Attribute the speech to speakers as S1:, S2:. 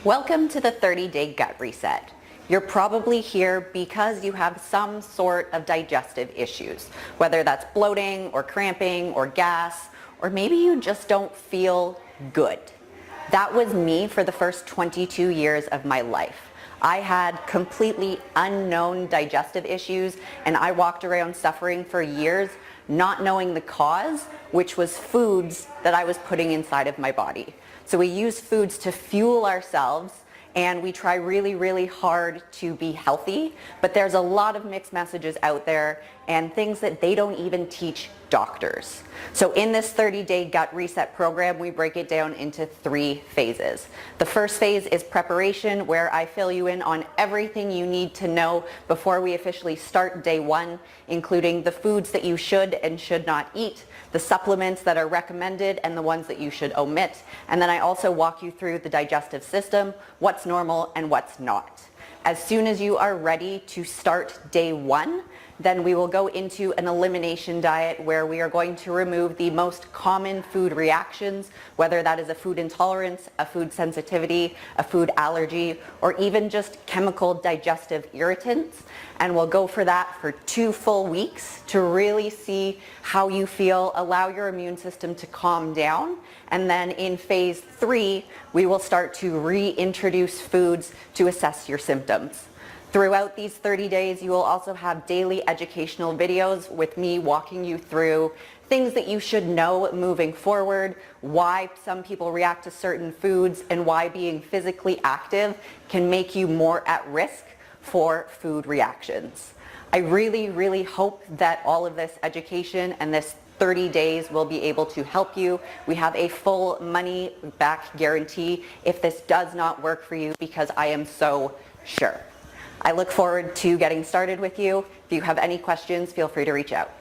S1: Welcome to the 30-Day Gut Reset. You're probably here because you have some sort of digestive issues, whether that's bloating or cramping or gas, or maybe you just don't feel good. That was me for the first 22 years of my life. I had completely unknown digestive issues and I walked around suffering for years not knowing the cause, which was foods that I was putting inside of my body. So we use foods to fuel ourselves and we try really, really hard to be healthy, but there's a lot of mixed messages out there and things that they don't even teach doctors. So in this 30-day gut reset program, we break it down into 3 phases. The first phase is preparation, where I fill you in on everything you need to know before we officially start day 1, including the foods that you should and should not eat, the supplements that are recommended and the ones that you should omit. And then I also walk you through the digestive system, what's normal and what's not. As soon as you are ready to start day 1, then we will go into an elimination diet where we are going to remove the most common food reactions, whether that is a food intolerance, a food sensitivity, a food allergy, or even just chemical digestive irritants. And we'll go for that for 2 full weeks to really see how you feel, allow your immune system to calm down. And then in phase 3, we will start to reintroduce foods to assess your symptoms. Throughout these 30 days, you will also have daily educational videos with me walking you through things that you should know moving forward, why some people react to certain foods, and why being physically active can make you more at risk for food reactions. I really, really hope that all of this education and this 30 days will be able to help you. We have a full money back guarantee if this does not work for you, because I am so sure. I look forward to getting started with you. If you have any questions, feel free to reach out.